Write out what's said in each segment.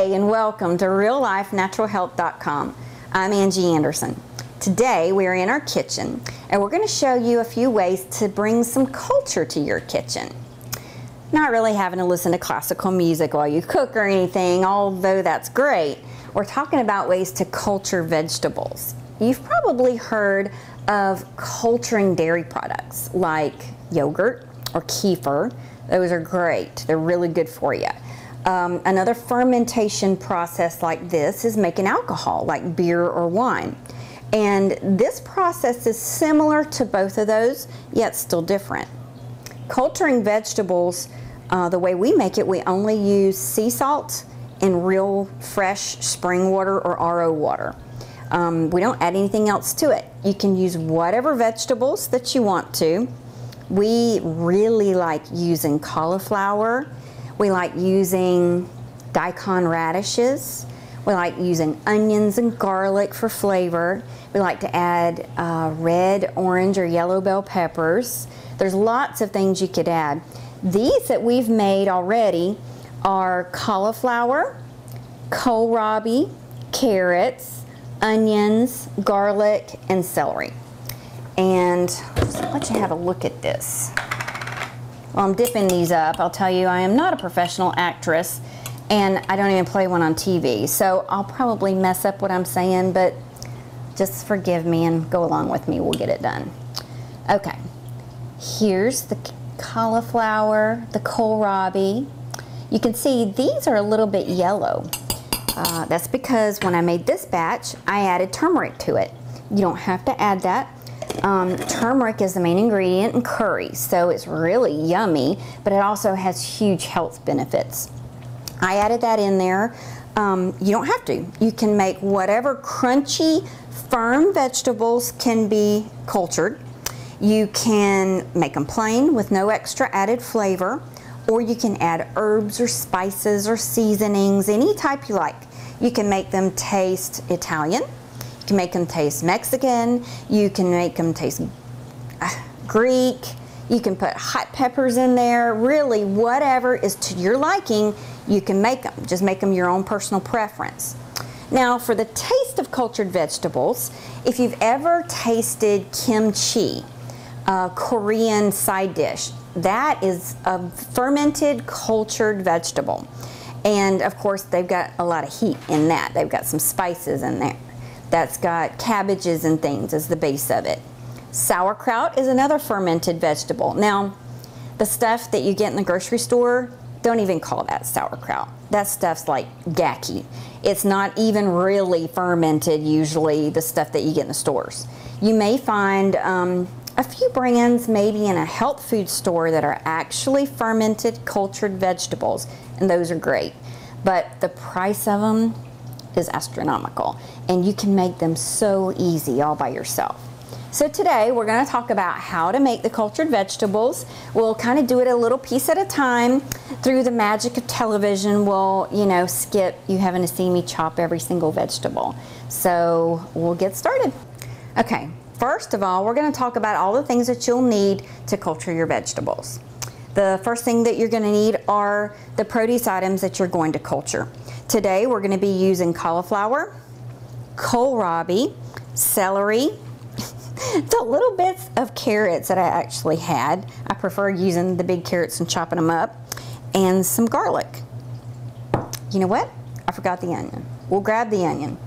Hey, and welcome to reallifenaturalhealth.com. I'm Angie Anderson. Today we are in our kitchen and we're going to show you a few ways to bring some culture to your kitchen. Not really having to listen to classical music while you cook or anything, although that's great. We're talking about ways to culture vegetables. You've probably heard of culturing dairy products like yogurt or kefir. Those are great. They're really good for you. Another fermentation process like this is making alcohol, like beer or wine. And this process is similar to both of those, yet still different. Culturing vegetables, the way we make it, we only use sea salt and real fresh spring water or RO water. We don't add anything else to it. You can use whatever vegetables that you want to. We really like using cauliflower. We like using daikon radishes. We like using onions and garlic for flavor. We like to add red, orange, or yellow bell peppers. There's lots of things you could add. These that we've made already are cauliflower, kohlrabi, carrots, onions, garlic, and celery. And let's let you have a look at this. While I'm dipping these up, I'll tell you I am not a professional actress and I don't even play one on TV, so I'll probably mess up what I'm saying, but just forgive me and go along with me. We'll get it done. Okay, here's the cauliflower, the kohlrabi. You can see these are a little bit yellow. That's because when I made this batch, I added turmeric to it. You don't have to add that. Turmeric is the main ingredient in curry, so it's really yummy, but it also has huge health benefits. I added that in there. You don't have to. You can make whatever crunchy, firm vegetables can be cultured. You can make them plain with no extra added flavor, or you can add herbs or spices or seasonings, any type you like. You can make them taste Italian. You can make them taste Mexican. You can make them taste Greek. You can put hot peppers in there. Really, whatever is to your liking, you can make them. Just make them your own personal preference. Now, for the taste of cultured vegetables, if you've ever tasted kimchi, a Korean side dish, that is a fermented cultured vegetable. And of course, they've got a lot of heat in that. They've got some spices in there. That's got cabbages and things as the base of it. Sauerkraut is another fermented vegetable. Now, the stuff that you get in the grocery store, don't even call that sauerkraut. That stuff's like gacky. It's not even really fermented, usually, the stuff that you get in the stores. You may find a few brands maybe in a health food store that are actually fermented cultured vegetables, and those are great. But the price of them is astronomical, and you can make them so easy all by yourself. So today we're going to talk about how to make the cultured vegetables. We'll kind of do it a little piece at a time. Through the magic of television, we'll, skip you having to see me chop every single vegetable. So we'll get started. Okay, first of all, we're going to talk about all the things that you'll need to culture your vegetables. The first thing that you're going to need are the produce items that you're going to culture. Today we're going to be using cauliflower, kohlrabi, celery, the little bits of carrots that I actually had. I prefer using the big carrots and chopping them up, and some garlic. You know what? I forgot the onion. We'll grab the onion.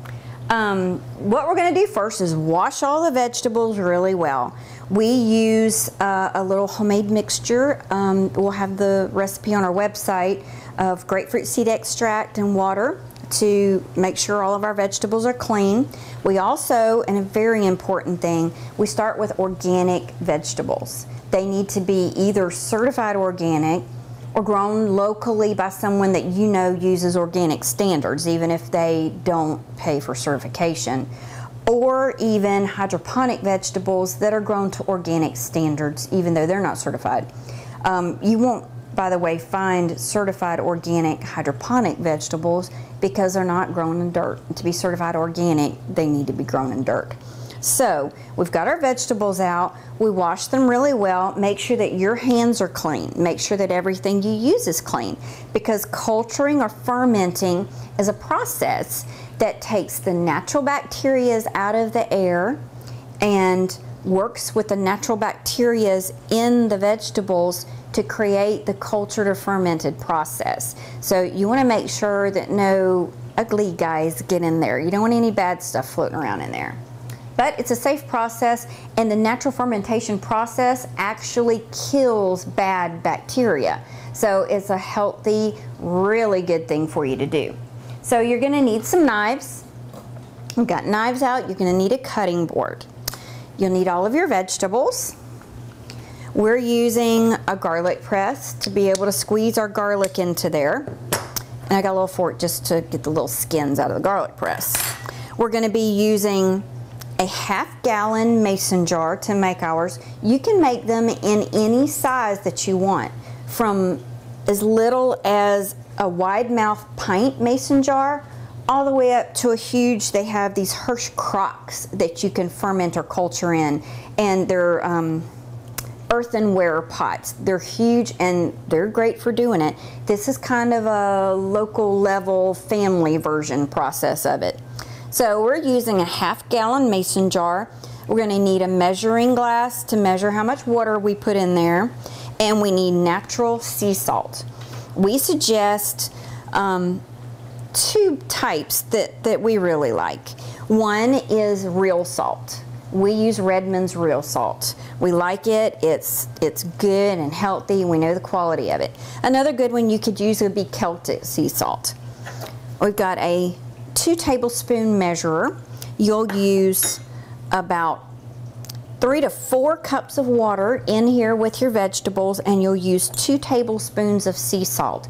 What we're going to do first is wash all the vegetables really well. We use a little homemade mixture. We'll have the recipe on our website of grapefruit seed extract and water to make sure all of our vegetables are clean. We also, and a very important thing, we start with organic vegetables. They need to be either certified organic or grown locally by someone that you know uses organic standards, even if they don't pay for certification, or even hydroponic vegetables that are grown to organic standards, even though they're not certified. You won't, by the way, find certified organic hydroponic vegetables because they're not grown in dirt. To be certified organic, they need to be grown in dirt. So we've got our vegetables out. We wash them really well. Make sure that your hands are clean. Make sure that everything you use is clean, because culturing or fermenting is a process that takes the natural bacteria out of the air and works with the natural bacteria in the vegetables to create the cultured or fermented process. So you want to make sure that no ugly guys get in there. You don't want any bad stuff floating around in there. But it's a safe process, and the natural fermentation process actually kills bad bacteria. So it's a healthy, really good thing for you to do. So you're going to need some knives. We've got knives out. You're going to need a cutting board. You'll need all of your vegetables. We're using a garlic press to be able to squeeze our garlic into there. And I got a little fork just to get the little skins out of the garlic press. We're going to be using a half-gallon mason jar to make ours. You can make them in any size that you want, from as little as a wide mouth pint mason jar all the way up to a huge. They have these Hirsch crocks that you can ferment or culture in, and they're earthenware pots. They're huge and they're great for doing it. This is kind of a local level family version process of it. So we're using a half-gallon mason jar. We're going to need a measuring glass to measure how much water we put in there, and we need natural sea salt. We suggest two types that we really like. One is real salt. We use Redmond's real salt. We like it. It's good and healthy. We know the quality of it. Another good one you could use would be Celtic sea salt. We've got a 2 tablespoon measurer. You'll use about 3 to 4 cups of water in here with your vegetables, and you'll use 2 tablespoons of sea salt.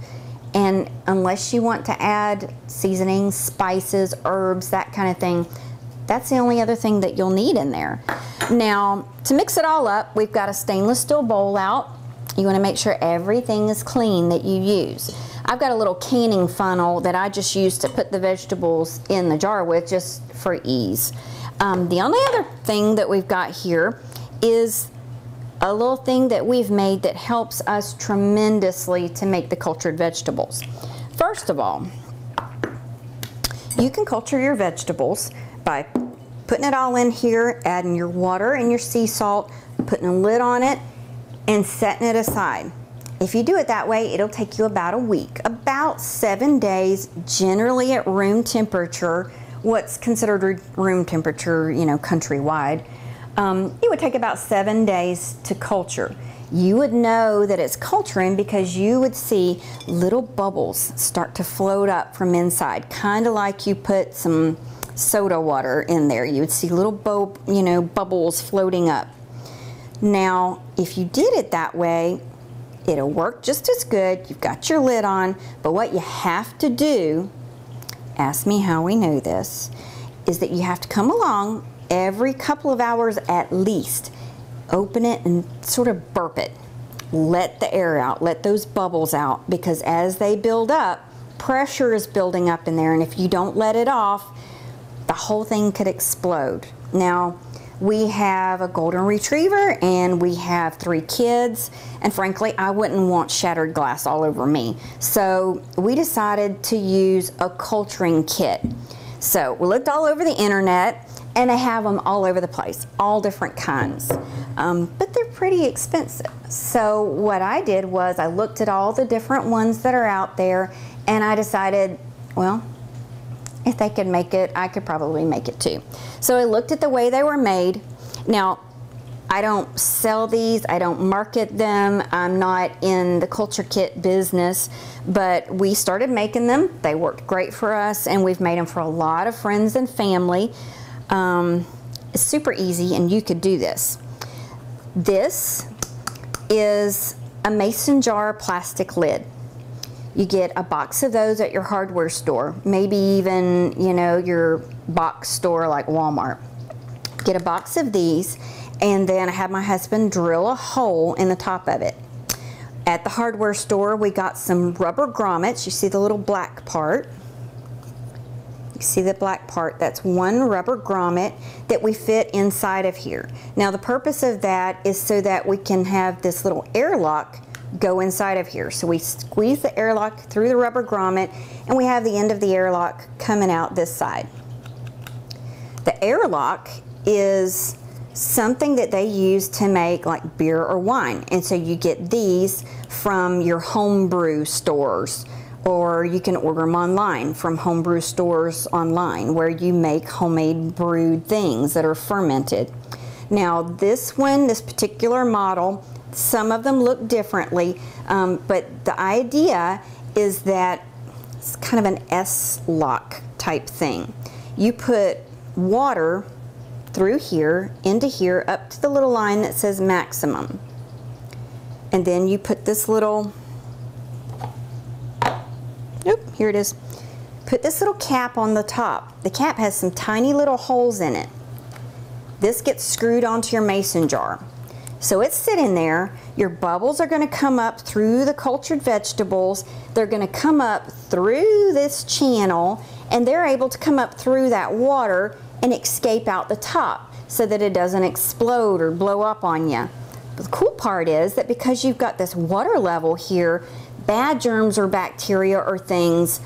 And unless you want to add seasonings, spices, herbs, that kind of thing, that's the only other thing that you'll need in there. Now, to mix it all up, we've got a stainless steel bowl out. You want to make sure everything is clean that you use. I've got a little canning funnel that I just use to put the vegetables in the jar with, just for ease. The only other thing that we've got here is a little thing that we've made that helps us tremendously to make the cultured vegetables. First of all, you can culture your vegetables by putting it all in here, adding your water and your sea salt, putting a lid on it, and setting it aside. If you do it that way, it'll take you about a week, about 7 days, generally at room temperature. What's considered room temperature, you know, countrywide. It would take about 7 days to culture. You would know that it's culturing because you would see little bubbles start to float up from inside, kind of like you put some soda water in there. You would see little bubbles floating up. Now, if you did it that way, it'll work just as good. You've got your lid on, but what you have to do, ask me how we know this, is that you have to come along every couple of hours at least, open it and sort of burp it. Let the air out, let those bubbles out, because as they build up, pressure is building up in there, and if you don't let it off, the whole thing could explode. Now, we have a golden retriever and we have 3 kids, and frankly, I wouldn't want shattered glass all over me. So we decided to use a culturing kit. So we looked all over the internet, and they have them all over the place, all different kinds. But they're pretty expensive. So what I did was I looked at all the different ones that are out there, and I decided, well, if they could make it, I could probably make it too. So I looked at the way they were made. Now, I don't sell these, I don't market them, I'm not in the culture kit business, but we started making them. They worked great for us, and we've made them for a lot of friends and family. It's super easy, and you could do this. This is a mason jar plastic lid. You get a box of those at your hardware store, maybe even, you know, your box store like Walmart. Get a box of these, and then I had my husband drill a hole in the top of it. At the hardware store, we got some rubber grommets. You see the little black part? You See the black part? That's one rubber grommet that we fit inside of here. Now the purpose of that is so that we can have this little airlock go inside of here. So we squeeze the airlock through the rubber grommet and we have the end of the airlock coming out this side. The airlock is something that they use to make like beer or wine, and so you get these from your homebrew stores, or you can order them online from homebrew stores online where you make homemade brewed things that are fermented. Now this one, this particular model, some of them look differently, but the idea is that it's kind of an S-lock type thing. You put water through here, into here, up to the little line that says maximum. And then you put this little, here it is. Put this little cap on the top. The cap has some tiny little holes in it. This gets screwed onto your mason jar. So it's sitting there. Your bubbles are going to come up through the cultured vegetables. They're going to come up through this channel, and they're able to come up through that water and escape out the top so that it doesn't explode or blow up on you. But the cool part is that because you've got this water level here, bad germs or bacteria or things,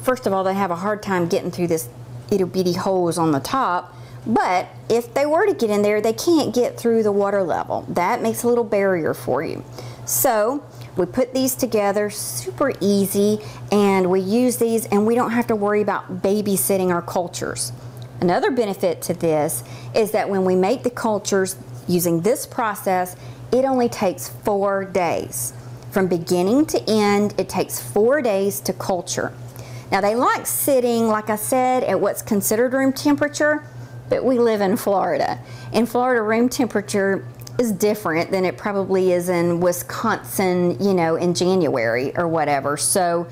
first of all, they have a hard time getting through this itty bitty holes on the top, but if they were to get in there, they can't get through the water level. That makes a little barrier for you. So we put these together, super easy, and we use these and we don't have to worry about babysitting our cultures. Another benefit to this is that when we make the cultures using this process, it only takes 4 days. From beginning to end, it takes 4 days to culture. Now they like sitting, like I said, at what's considered room temperature, but we live in Florida. In Florida, room temperature is different than it probably is in Wisconsin, you know, in January or whatever. So,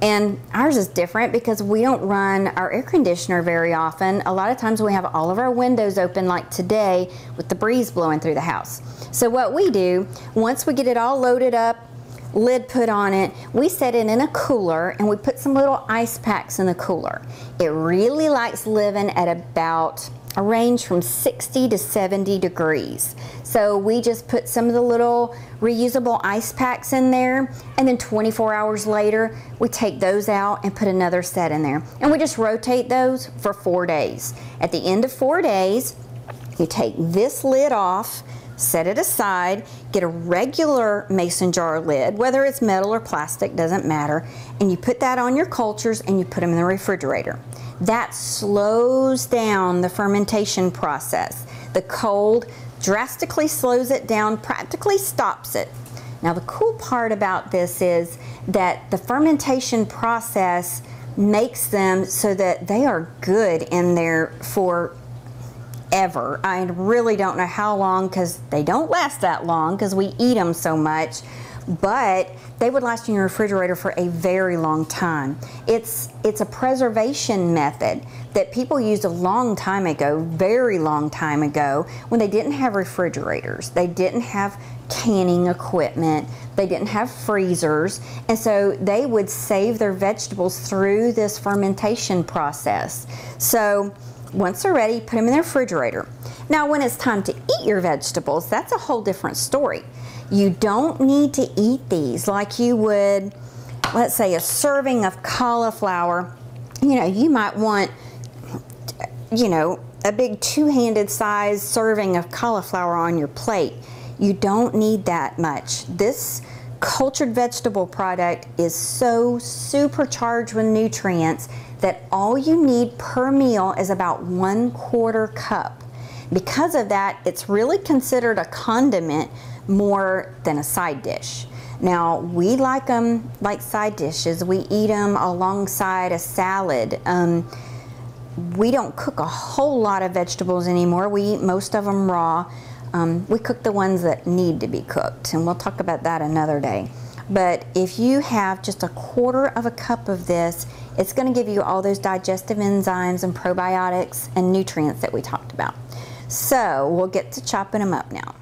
and ours is different because we don't run our air conditioner very often. A lot of times we have all of our windows open like today with the breeze blowing through the house. So what we do, once we get it all loaded up, lid put on it, we set it in a cooler and we put some little ice packs in the cooler. It really likes living at about a range from 60 to 70 degrees. So we just put some of the little reusable ice packs in there, and then 24 hours later we take those out and put another set in there, and we just rotate those for 4 days. At the end of 4 days, you take this lid off, set it aside, get a regular mason jar lid, whether it's metal or plastic, doesn't matter, and you put that on your cultures and you put them in the refrigerator. That slows down the fermentation process. The cold drastically slows it down, practically stops it. Now the cool part about this is that the fermentation process makes them so that they are good in there for ever. I really don't know how long, because they don't last that long because we eat them so much, but they would last in your refrigerator for a very long time. It's a preservation method that people used a long time ago, very long time ago, when they didn't have refrigerators, they didn't have canning equipment, they didn't have freezers, and so they would save their vegetables through this fermentation process. So once they're ready, put them in the refrigerator. Now when it's time to eat your vegetables, that's a whole different story. You don't need to eat these like you would, let's say, a serving of cauliflower. You know, you might want, you know, a big two-handed size serving of cauliflower on your plate. You don't need that much. This cultured vegetable product is so supercharged with nutrients that all you need per meal is about 1/4 cup. Because of that, it's really considered a condiment more than a side dish. Now, we like them like side dishes. We eat them alongside a salad. We don't cook a whole lot of vegetables anymore. We eat most of them raw. We cook the ones that need to be cooked, and we'll talk about that another day. But if you have just 1/4 cup of this, it's going to give you all those digestive enzymes and probiotics and nutrients that we talked about. So we'll get to chopping them up now.